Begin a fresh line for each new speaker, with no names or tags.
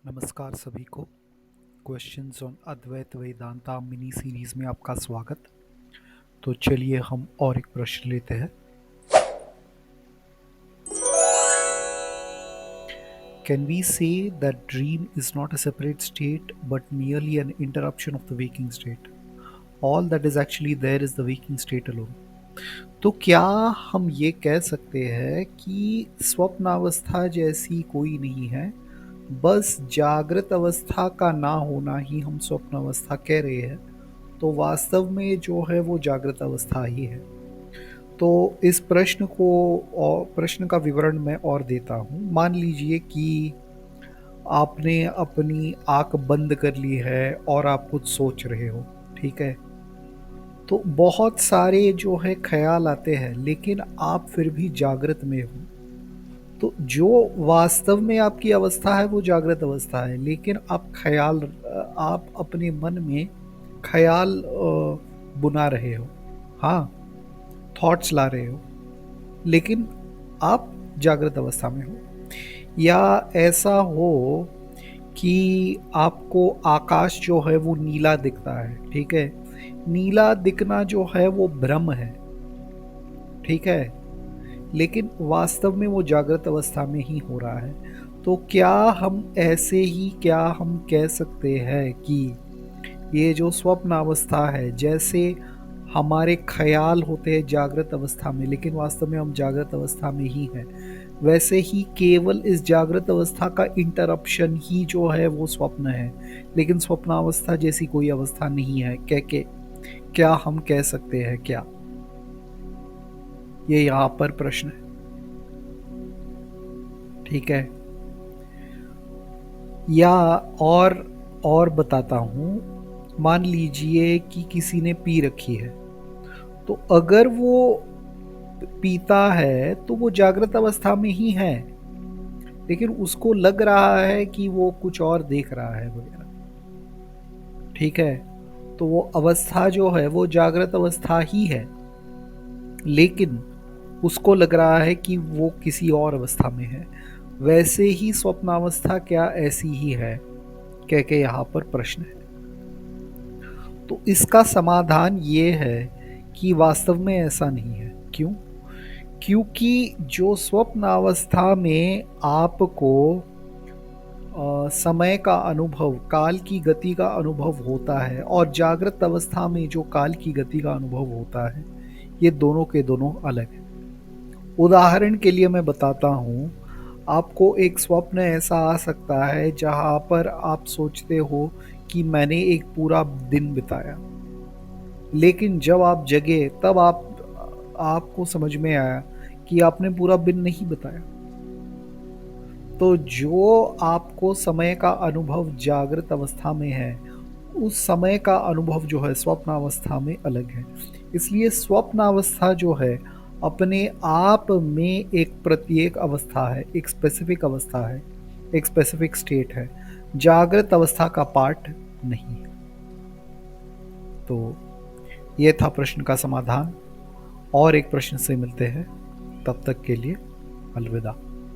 नमस्कार सभी को। Questions on Advaita Vedanta mini series में आपका स्वागत। तो चलिए हम और एक प्रश्न लेते हैं। Can we say that dream is not a separate state but merely an interruption of the waking state? All that is actually there is the waking state alone. तो क्या हम ये कह सकते हैं कि स्वप्नावस्था जैसी कोई नहीं है, बस जागृत अवस्था का ना होना ही हम स्वप्न अवस्था कह रहे हैं? तो वास्तव में जो है वो जागृत अवस्था ही है। तो इस प्रश्न को और प्रश्न का विवरण मैं और देता हूँ। मान लीजिए कि आपने अपनी आंख बंद कर ली है और आप कुछ सोच रहे हो, ठीक है। तो बहुत सारे जो है ख्याल आते हैं, लेकिन आप फिर भी जागृत में हो। तो जो वास्तव में आपकी अवस्था है वो जागृत अवस्था है, लेकिन आप अपने मन में ख्याल बुना रहे हो, हाँ, थॉट्स ला रहे हो, लेकिन आप जागृत अवस्था में हो। या ऐसा हो कि आपको आकाश जो है वो नीला दिखता है, ठीक है। नीला दिखना जो है वो भ्रम है, ठीक है, लेकिन वास्तव में वो जागृत अवस्था में ही हो रहा है। तो क्या हम कह सकते हैं कि ये जो स्वप्न अवस्था है, जैसे हमारे ख्याल होते हैं जागृत अवस्था में, लेकिन वास्तव में हम जागृत अवस्था में ही हैं, वैसे ही केवल इस जागृत अवस्था का इंटरप्शन ही जो है वो स्वप्न है, लेकिन स्वप्नावस्था जैसी कोई अवस्था नहीं है। क्या हम कह सकते हैं क्या? ये यहाँ पर प्रश्न है, ठीक है। या और बताता हूँ। मान लीजिए कि किसी ने पी रखी है, तो अगर वो पीता है तो वो जागृत अवस्था में ही है, लेकिन उसको लग रहा है कि वो कुछ और देख रहा है वगैरह, ठीक है। तो वो अवस्था जो है वो जागृत अवस्था ही है, लेकिन उसको लग रहा है कि वो किसी और अवस्था में है। वैसे ही स्वप्नावस्था क्या ऐसी ही है? कह के यहाँ पर प्रश्न है। तो इसका समाधान ये है कि वास्तव में ऐसा नहीं है। क्यों? क्योंकि जो स्वप्नावस्था में आपको समय का अनुभव, काल की गति का अनुभव होता है, और जागृत अवस्था में जो काल की गति का अनुभव होता है, ये दोनों के दोनों अलग हैं। उदाहरण के लिए मैं बताता हूँ, आपको एक स्वप्न ऐसा आ सकता है जहाँ पर आप सोचते हो कि मैंने एक पूरा दिन बिताया, लेकिन जब आप जगे तब आपको समझ में आया कि आपने पूरा दिन नहीं बिताया। तो जो आपको समय का अनुभव जागृत अवस्था में है, उस समय का अनुभव जो है स्वप्न अवस्था में अलग है। इसलिए स्वप्न अवस्था जो है अपने आप में एक प्रत्येक अवस्था है, एक स्पेसिफिक अवस्था है, एक स्पेसिफिक स्टेट है, जागृत अवस्था का पार्ट नहीं है। तो ये था प्रश्न का समाधान। और एक प्रश्न से मिलते हैं, तब तक के लिए अलविदा।